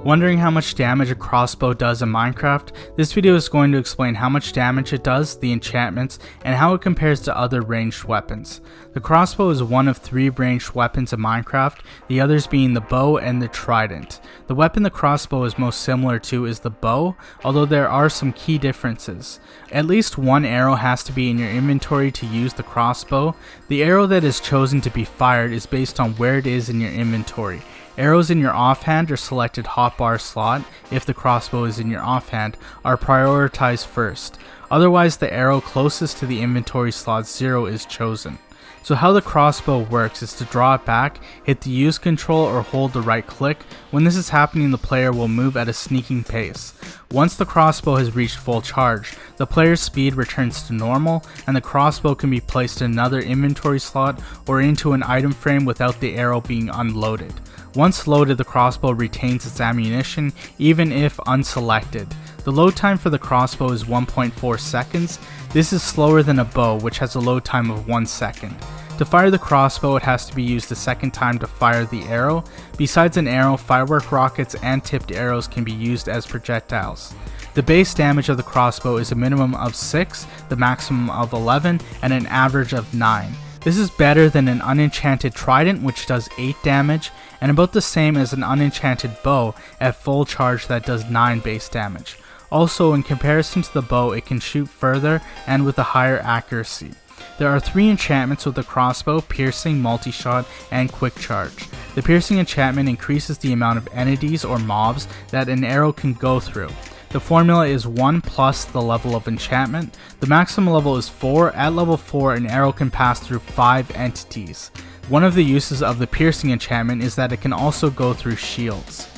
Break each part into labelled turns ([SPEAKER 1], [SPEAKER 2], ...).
[SPEAKER 1] Wondering how much damage a crossbow does in Minecraft? This video is going to explain how much damage it does, the enchantments, and how it compares to other ranged weapons. The crossbow is one of 3 ranged weapons in Minecraft, the others being the bow and the trident. The weapon the crossbow is most similar to is the bow, although there are some key differences. At least one arrow has to be in your inventory to use the crossbow. The arrow that is chosen to be fired is based on where it is in your inventory. Arrows in your offhand or selected hotbar slot, if the crossbow is in your offhand, are prioritized first. Otherwise, the arrow closest to the inventory slot 0 is chosen. So how the crossbow works is to draw it back, hit the use control or hold the right click. When this is happening, the player will move at a sneaking pace. Once the crossbow has reached full charge, the player's speed returns to normal and the crossbow can be placed in another inventory slot or into an item frame without the arrow being unloaded. Once loaded, the crossbow retains its ammunition, even if unselected. The load time for the crossbow is 1.4 seconds. This is slower than a bow, which has a load time of 1 second. To fire the crossbow, it has to be used a second time to fire the arrow. Besides an arrow, firework rockets and tipped arrows can be used as projectiles. The base damage of the crossbow is a minimum of 6, the maximum of 11, and an average of 9. This is better than an unenchanted trident, which does 8 damage, and about the same as an unenchanted bow at full charge that does 9 base damage. Also, in comparison to the bow, it can shoot further and with a higher accuracy. There are 3 enchantments with the crossbow: piercing, multi-shot, and quick charge. The piercing enchantment increases the amount of entities or mobs that an arrow can go through. The formula is 1 plus the level of enchantment. The maximum level is 4. At level 4, an arrow can pass through 5 entities. One of the uses of the piercing enchantment is that it can also go through shields.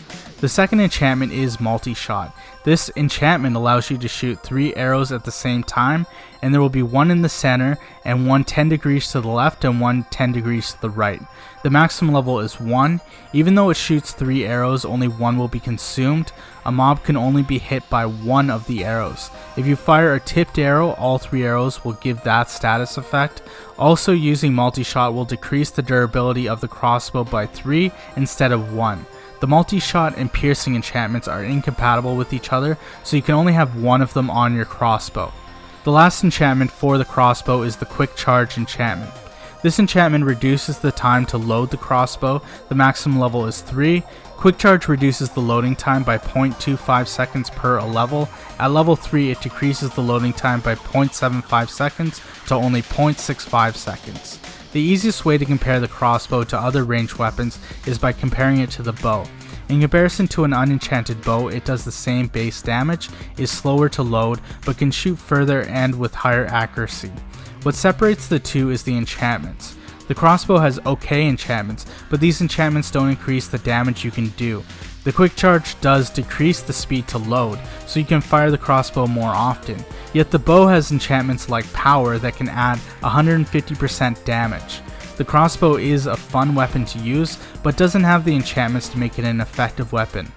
[SPEAKER 1] The second enchantment is multi-shot. This enchantment allows you to shoot 3 arrows at the same time, and there will be one in the center, and one 10 degrees to the left and one 10 degrees to the right. The maximum level is 1. Even though it shoots 3 arrows, only one will be consumed. A mob can only be hit by one of the arrows. If you fire a tipped arrow, all 3 arrows will give that status effect. Also, using multi-shot will decrease the durability of the crossbow by 3 instead of 1. The multi-shot and piercing enchantments are incompatible with each other, so you can only have one of them on your crossbow. The last enchantment for the crossbow is the quick charge enchantment. This enchantment reduces the time to load the crossbow. The maximum level is 3. Quick charge reduces the loading time by 0.25 seconds per level. At level 3, it decreases the loading time by 0.75 seconds to only 0.65 seconds. The easiest way to compare the crossbow to other ranged weapons is by comparing it to the bow. In comparison to an unenchanted bow, it does the same base damage, is slower to load, but can shoot further and with higher accuracy. What separates the two is the enchantments. The crossbow has okay enchantments, but these enchantments don't increase the damage you can do. The quick charge does decrease the speed to load, so you can fire the crossbow more often. Yet the bow has enchantments like power that can add 150% damage. The crossbow is a fun weapon to use, but doesn't have the enchantments to make it an effective weapon.